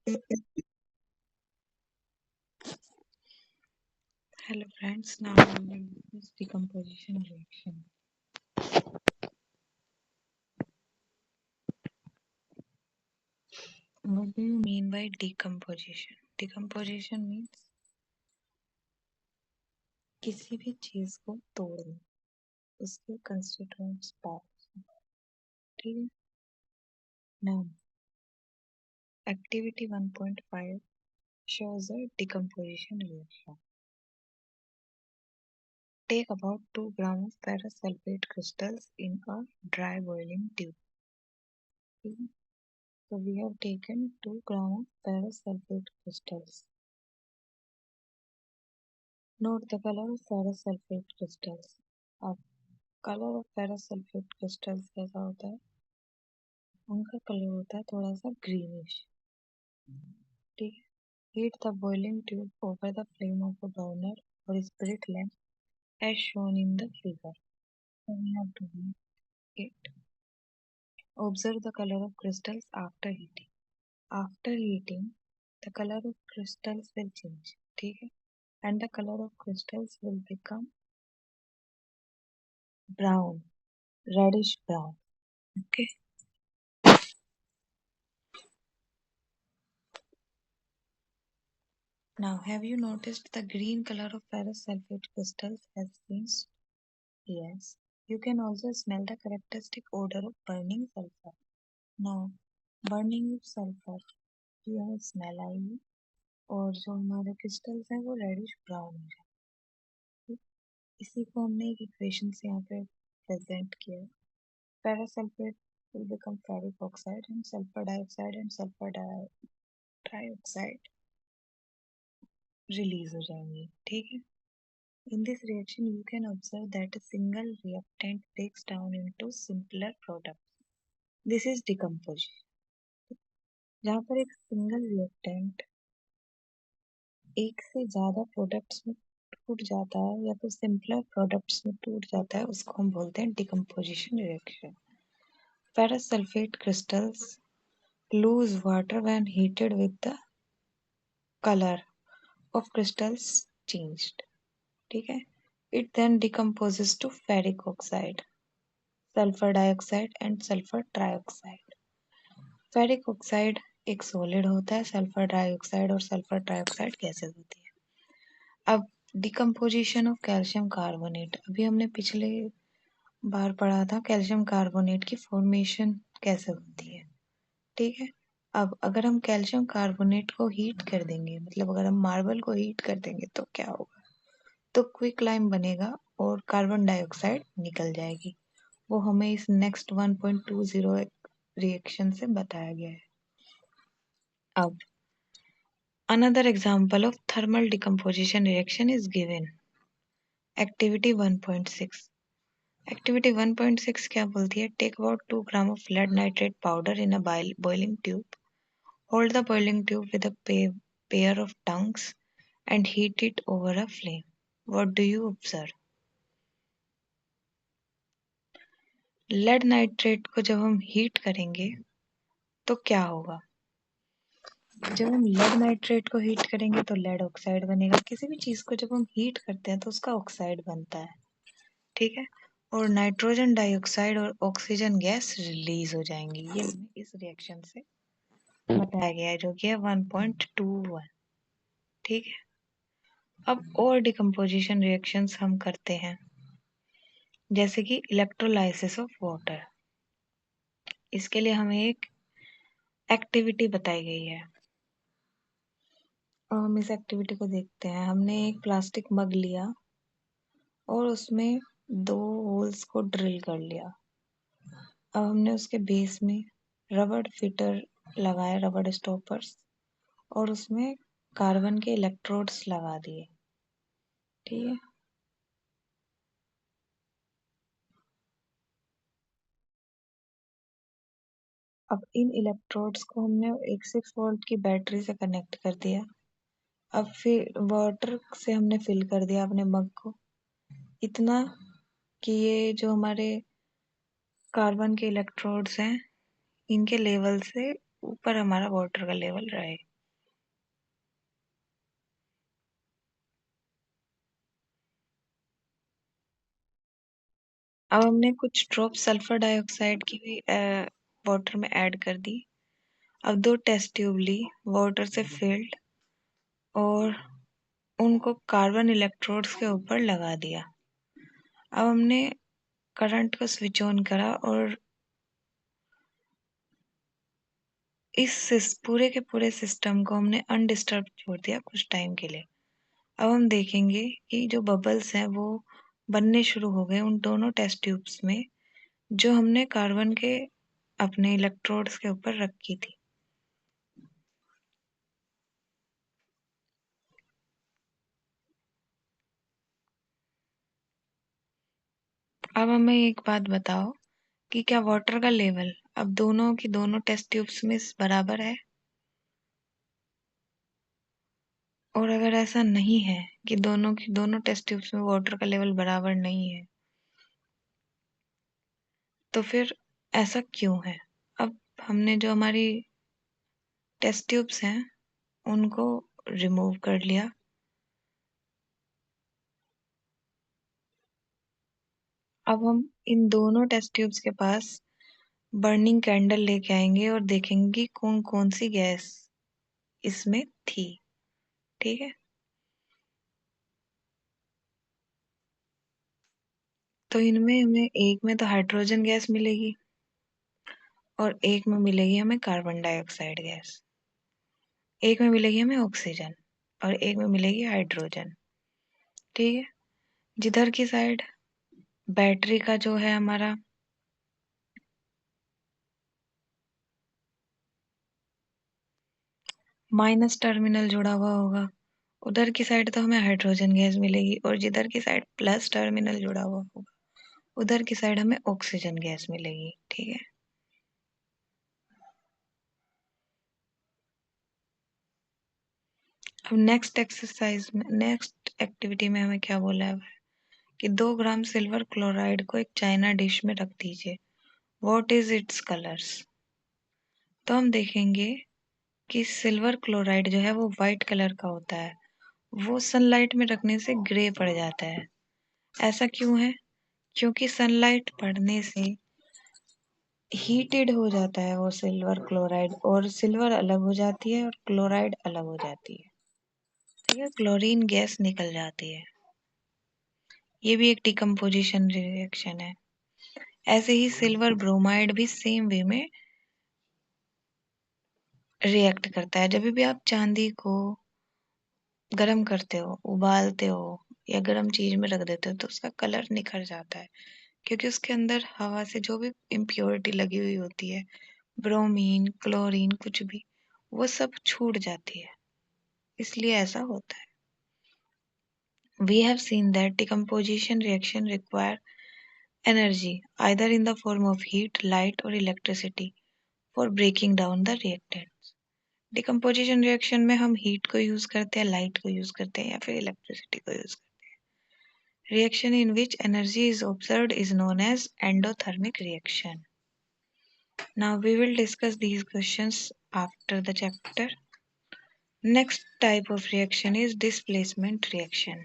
Hello friends, now we will discuss decomposition reaction. What do you mean by decomposition? Decomposition means किसी भी चीज को तोड़ना, उसके constituents parts. ठीक है? Now, activity 1.5 shows a decomposition reaction. Take about 2 grams of parasulfate crystals in a dry boiling tube. Okay. So we have taken 2 grams of parasulfate crystals. Note the color of parasulfate crystals. अब colour of पैरासल्फेट crystals कैसा होता है? उनका colour होता है थोड़ा सा greenish. ठीक है. Heat the boiling tube over the flame of a burner or spirit lamp as shown in the figure. We have to heat it. Observe the color of crystals after heating. After heating, the color of crystals will change. ठीक है. And the color of crystals will become brown, reddish brown. Okay. Now, have you noticed the green color of parasulfate crystals has changed? Yes. You can also smell the characteristic odor of burning sulfur. Now, burning of sulfur की हमें smell आएगी और जो हमारे crystals हैं वो reddish brown हो जाएंगे. इसी को हमने एक इक्वेशन से यहाँ पे प्रेजेंट किया है. पैरासल्फेट will become ferric oxide and sulfur dioxide and sulfur trioxide release हो जाएंगे. ठीक है. In this reaction, you can observe that a single reactant breaks down into simpler products. This is decomposition. जहाँ पर एक सिंगल रिएक्टेंट एक से ज्यादा प्रोडक्ट्स में टूट जाता है या फिर सिंपलर प्रोडक्ट्स में टूट जाता है, उसको हम बोलते हैं decomposition reaction. Ferrous crystals lose water when heated with the color of crystals changed. ठीक है. It then decomposes to ferric oxide, sulfur dioxide and sulfur trioxide. Ferric oxide एक सॉलिड होता है, सल्फर डाइऑक्साइड और सल्फर ट्राइऑक्साइड गैसेस होती है. अब decomposition of calcium carbonate, अभी हमने पिछले बार पढ़ा था कैल्शियम कार्बोनेट की फॉर्मेशन कैसे होती है. ठीक है. अब अगर हम कैल्शियम कार्बोनेट को हीट कर देंगे, मतलब अगर हम मार्बल को हीट कर देंगे तो क्या होगा? तो क्विक लाइम बनेगा और कार्बन डाइऑक्साइड निकल जाएगी. वो हमें इस नेक्स्ट 1.20 रिएक्शन से बताया गया है. अब another example of thermal decomposition reaction is given. Activity 1.6. Activity 1.6 क्या बोलती है? Take about 2 grams of lead nitrate powder in a boiling tube. Hold the boiling tube with a pair of tongues and heat it over a flame. What do you observe? Lead nitrate को जब हम heat करेंगे तो क्या होगा? जब हम lead nitrate को हीट करेंगे तो लेड ऑक्साइड बनेगा. किसी भी चीज को जब हम हीट करते हैं तो उसका ऑक्साइड बनता है. ठीक है. और नाइट्रोजन डाइऑक्साइड और ऑक्सीजन गैस रिलीज हो जाएंगी. ये हमें इस रिएक्शन से बताया गया है, जो कि है 1.21. ठीक है. अब और डिकम्पोजिशन रिएक्शंस हम करते हैं, जैसे कि इलेक्ट्रोलाइसिस ऑफ वाटर. इसके लिए हमें एक एक्टिविटी बताई गई है और हम इस एक्टिविटी को देखते हैं. हमने एक प्लास्टिक मग लिया और उसमें 2 होल्स को ड्रिल कर लिया. अब हमने उसके बेस में रबड़ फिटर लगाए, रबड़ स्टॉपर्स, और उसमें कार्बन के इलेक्ट्रोड्स लगा दिए. ठीक है. अब इन इलेक्ट्रोड्स को हमने एक 6 वोल्ट की बैटरी से कनेक्ट कर दिया. अब फिर वाटर से हमने फिल कर दिया अपने मग को, इतना कि ये जो हमारे कार्बन के इलेक्ट्रोड्स हैं इनके लेवल से ऊपर हमारा वाटर का लेवल रहे. अब हमने कुछ ड्रॉप सल्फर डाइऑक्साइड की भी वाटर में ऐड कर दी। अब 2 टेस्ट ट्यूब ली, वाटर से फिल्ड, और उनको कार्बन इलेक्ट्रोड्स के ऊपर लगा दिया। अब हमने करंट को स्विच ऑन करा और पूरे के पूरे सिस्टम को हमने अनडिस्टर्ब छोड़ दिया कुछ टाइम के लिए। अब हम देखेंगे कि जो बबल्स हैं वो बनने शुरू हो गए उन दोनों टेस्ट ट्यूब्स में जो हमने कार्बन के अपने इलेक्ट्रोड्स के ऊपर रखी थी। अब हमें एक बात बताओ कि क्या वाटर का लेवल अब दोनों की दोनों टेस्ट ट्यूब्स में बराबर है? और अगर ऐसा नहीं है कि दोनों की दोनों टेस्ट ट्यूब्स में वाटर का लेवल बराबर नहीं है, तो फिर ऐसा क्यों है? अब हमने जो हमारी टेस्ट ट्यूब्स हैं उनको रिमूव कर लिया। अब हम इन दोनों टेस्ट ट्यूब्स के पास बर्निंग कैंडल लेके आएंगे और देखेंगे कि कौन कौन सी गैस इसमें थी। ठीक है, तो इनमें हमें एक में तो हाइड्रोजन गैस मिलेगी और एक में मिलेगी हमें कार्बन डाइऑक्साइड गैस। एक में मिलेगी हमें ऑक्सीजन और एक में मिलेगी हाइड्रोजन। ठीक है, जिधर की साइड बैटरी का जो है हमारा माइनस टर्मिनल जुड़ा हुआ होगा, उधर की साइड तो हमें हाइड्रोजन गैस मिलेगी, और जिधर की साइड प्लस टर्मिनल जुड़ा हुआ होगा उधर की साइड हमें ऑक्सीजन गैस मिलेगी। ठीक है, अब नेक्स्ट एक्टिविटी में हमें क्या बोला है कि 2 ग्राम सिल्वर क्लोराइड को एक चाइना डिश में रख दीजिए। What is it's colours? तो हम देखेंगे कि सिल्वर क्लोराइड जो है वो वाइट कलर का होता है, वो सनलाइट में रखने से ग्रे पड़ जाता है। ऐसा क्यों है? क्योंकि सनलाइट पड़ने से हीटेड हो जाता है वो सिल्वर क्लोराइड, और सिल्वर अलग हो जाती है और क्लोराइड अलग हो जाती है। ठीक है, क्लोरीन गैस निकल जाती है। ये भी एक डिकम्पोजिशन रिएक्शन है। ऐसे ही सिल्वर ब्रोमाइड भी सेम वे में रिएक्ट करता है। जब भी आप चांदी को गर्म करते हो, उबालते हो या गर्म चीज में रख देते हो तो उसका कलर निखर जाता है, क्योंकि उसके अंदर हवा से जो भी इम्प्योरिटी लगी हुई होती है, ब्रोमीन, क्लोरीन, कुछ भी, वो सब छूट जाती है, इसलिए ऐसा होता है। We have seen that decomposition reaction require energy either in the form of heat, light or electricity for breaking down the reactants. Decomposition reaction में हम हीट को यूज करते हैं, लाइट को यूज करते हैं या फिर इलेक्ट्रिसिटी को यूज करते हैं। Reaction in which energy is observed is known as endothermic reaction. Now we will discuss these questions after the chapter. Next type of reaction is displacement reaction.